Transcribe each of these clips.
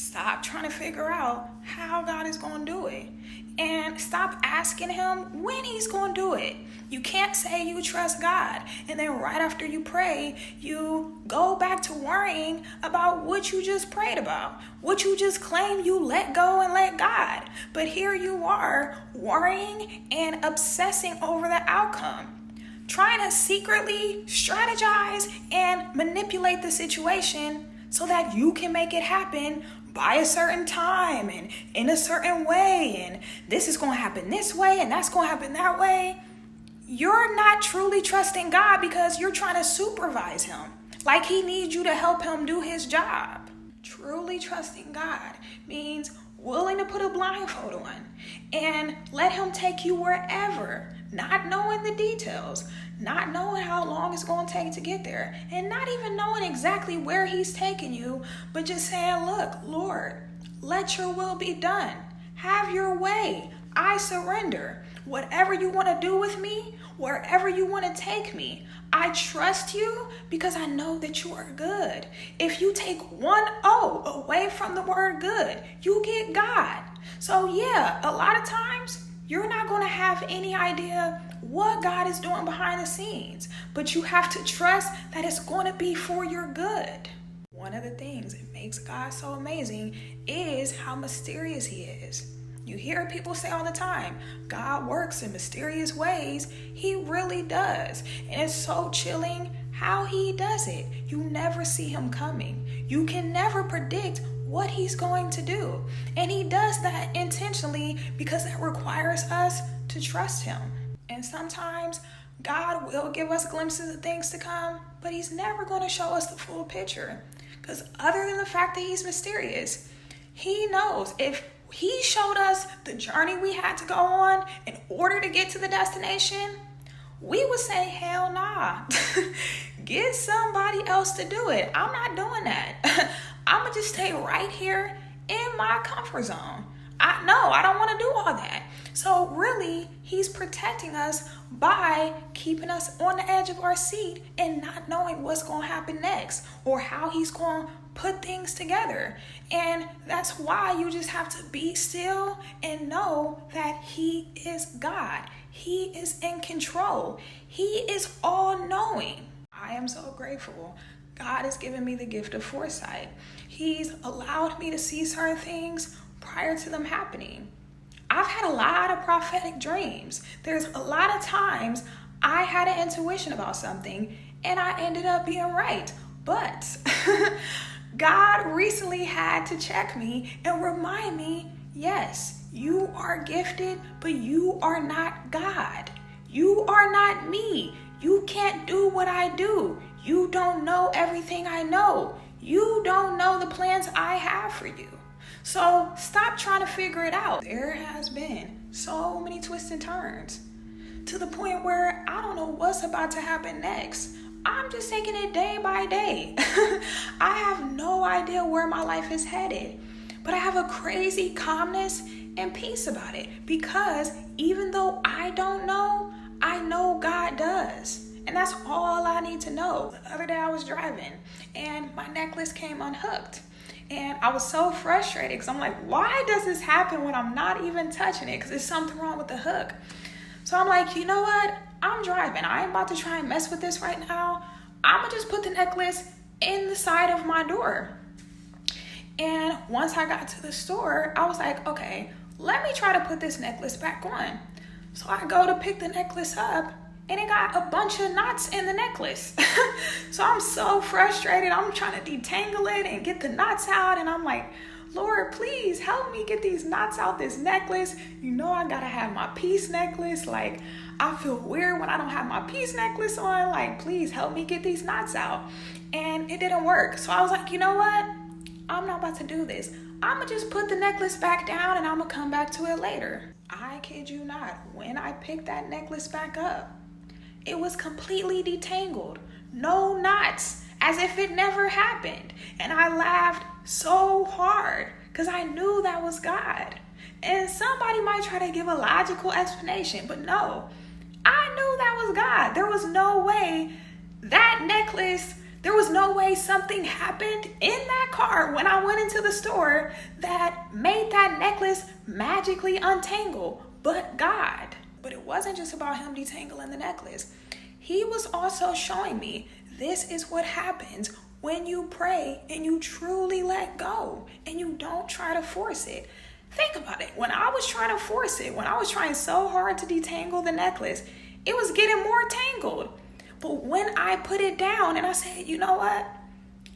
Stop trying to figure out how God is going to do it. And stop asking him when he's going to do it. You can't say you trust God and then right after you pray, you go back to worrying about what you just prayed about, what you just claimed you let go and let God. But here you are worrying and obsessing over the outcome, trying to secretly strategize and manipulate the situation so that you can make it happen by a certain time and in a certain way, and this is going to happen this way and that's going to happen that way. You're not truly trusting God because you're trying to supervise him like he needs you to help him do his job. Truly trusting God means willing to put a blindfold on and let him take you wherever, not knowing the details, not knowing how long it's going to take to get there, and not even knowing exactly where he's taking you, but just saying, look, Lord, let your will be done. Have your way. I surrender. Whatever you want to do with me, wherever you want to take me, I trust you because I know that you are good. If you take one O away from the word good, you get God. So yeah, a lot of times you're not going to have any idea what God is doing behind the scenes, but you have to trust that it's going to be for your good. One of the things that makes God so amazing is how mysterious he is. You hear people say all the time, God works in mysterious ways. He really does. And it's so chilling how he does it. You never see him coming. You can never predict what he's going to do. And he does that intentionally because that requires us to trust him. And sometimes God will give us glimpses of things to come, but he's never going to show us the full picture. Because other than the fact that he's mysterious, he knows if he showed us the journey we had to go on in order to get to the destination, we would say, hell nah, get somebody else to do it. I'm not doing that. I'm going to just stay right here in my comfort zone. I don't want to do all that. So really, he's protecting us by keeping us on the edge of our seat and not knowing what's going to happen next or how he's going to put things together. And that's why you just have to be still and know that he is God. He is in control. He is all-knowing. I am so grateful. God has given me the gift of foresight. He's allowed me to see certain things prior to them happening. I've had a lot of prophetic dreams. There's a lot of times I had an intuition about something and I ended up being right. But God recently had to check me and remind me, yes, you are gifted, but you are not God. You are not me. You can't do what I do. You don't know everything I know. You don't know the plans I have for you. So stop trying to figure it out. There has been so many twists and turns to the point where I don't know what's about to happen next. I'm just taking it day by day. I have no idea where my life is headed, but I have a crazy calmness and peace about it because even though I don't know, I know God does. And that's all I need to know. The other day I was driving and my necklace came unhooked. And I was so frustrated because I'm like, why does this happen when I'm not even touching it? Because there's something wrong with the hook. So I'm like, you know what? I'm driving. I ain't about to try and mess with this right now. I'm going to just put the necklace in the side of my door. And once I got to the store, I was like, okay, let me try to put this necklace back on. So I go to pick the necklace up and it got a bunch of knots in the necklace. So I'm so frustrated. I'm trying to detangle it and get the knots out. And I'm like, Lord, please help me get these knots out this necklace. You know I gotta have my peace necklace. Like, I feel weird when I don't have my peace necklace on. Like, please help me get these knots out. And it didn't work. So I was like, you know what? I'm not about to do this. I'm gonna just put the necklace back down and I'm gonna come back to it later. I kid you not. When I picked that necklace back up, it was completely detangled. No knots, as if it never happened. And I laughed so hard because I knew that was God. And somebody might try to give a logical explanation, but no, I knew that was God. There was no way that necklace There was no way something happened in that car when I went into the store that made that necklace magically untangle, but God. But it wasn't just about him detangling the necklace. He was also showing me this is what happens when you pray and you truly let go and you don't try to force it. Think about it. When I was trying to force it, when I was trying so hard to detangle the necklace, it was getting more tangled. But when I put it down and I said, you know what?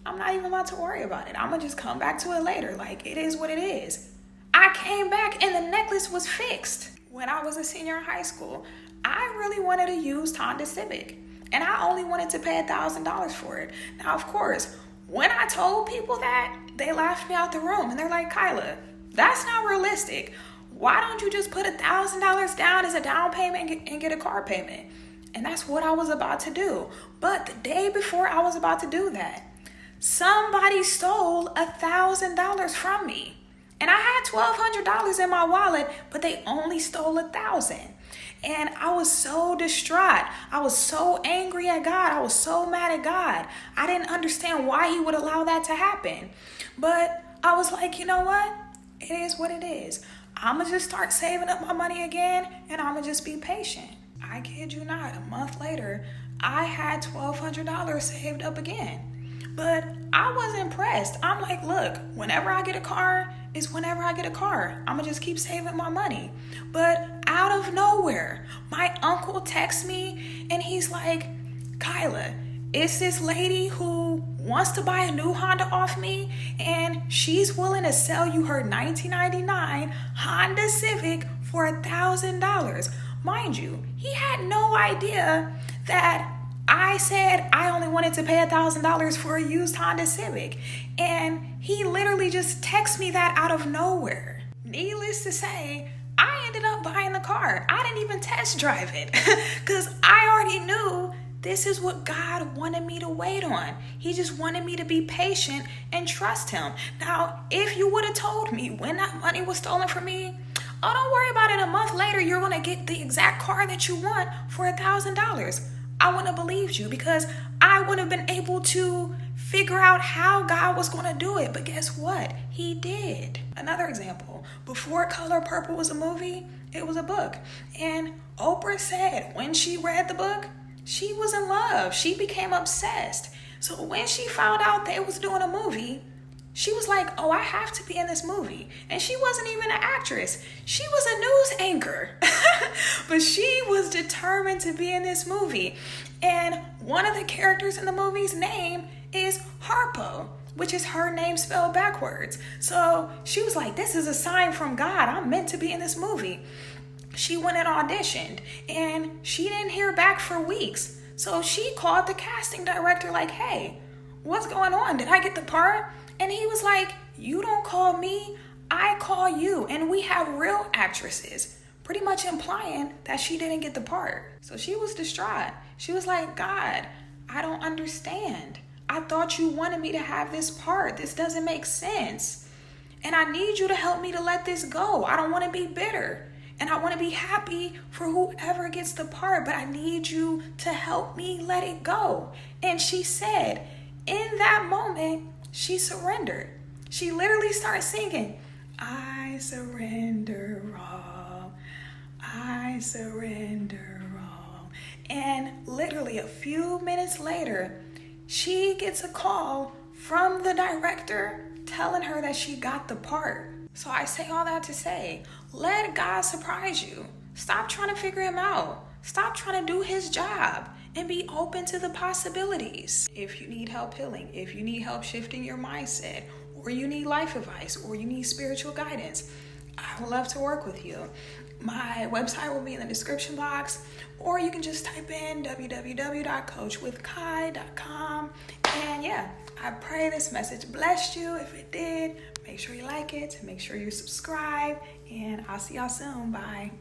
I'm not even about to worry about it. I'm going to just come back to it later. Like, it is what it is. I came back and the necklace was fixed. When I was a senior in high school, I really wanted a used Honda Civic. And I only wanted to pay $1,000 for it. Now, of course, when I told people that, they laughed me out the room. And they're like, Kyla, that's not realistic. Why don't you just put $1,000 down as a down payment and get a car payment? And that's what I was about to do. But the day before I was about to do that, somebody stole $1,000 from me. And I had $1,200 in my wallet, but they only stole $1,000. And I was so distraught. I was so angry at God. I was so mad at God. I didn't understand why he would allow that to happen. But I was like, you know what? It is what it is. I'm going to just start saving up my money again, and I'm going to just be patient. I kid you not, a month later, I had $1,200 saved up again. But I was impressed. I'm like, look, whenever I get a car, is whenever I get a car. I'm gonna just keep saving my money. But out of nowhere, my uncle texts me and he's like, Kyla, it's this lady who wants to buy a new Honda off me and she's willing to sell you her 1999 Honda Civic for $1,000. Mind you, he had no idea that I said I only wanted to pay $1,000 for a used Honda Civic. And he literally just texted me that out of nowhere. Needless to say, I ended up buying the car. I didn't even test drive it because I already knew this is what God wanted me to wait on. He just wanted me to be patient and trust him. Now, if you would have told me when that money was stolen from me, oh, don't worry about it. A month later, you're going to get the exact car that you want for $1,000. I wouldn't have believed you because I wouldn't have been able to figure out how God was going to do it. But guess what? He did. Another example, before Color Purple was a movie, it was a book. And Oprah said when she read the book, she was in love. She became obsessed. So when she found out they was doing a movie, she was like, oh, I have to be in this movie. And she wasn't even an actress. She was a news anchor. But she was determined to be in this movie. And one of the characters in the movie's name is Harpo, which is her name spelled backwards. So she was like, this is a sign from God. I'm meant to be in this movie. She went and auditioned. And she didn't hear back for weeks. So she called the casting director like, hey, what's going on? Did I get the part? And he was like, you don't call me, I call you. And we have real actresses, pretty much implying that she didn't get the part. So she was distraught. She was like, God, I don't understand. I thought you wanted me to have this part. This doesn't make sense. And I need you to help me to let this go. I don't want to be bitter. And I want to be happy for whoever gets the part. But I need you to help me let it go. And she said, in that moment, she surrendered. She literally started singing, I surrender all. I surrender all. And literally a few minutes later, she gets a call from the director telling her that she got the part. So I say all that to say, let God surprise you. Stop trying to figure him out. Stop trying to do his job and be open to the possibilities. If you need help healing, if you need help shifting your mindset, or you need life advice, or you need spiritual guidance, I would love to work with you. My website will be in the description box, or you can just type in www.coachwithkai.com. And yeah, I pray this message blessed you. If it did, make sure you like it, make sure you subscribe, and I'll see y'all soon. Bye.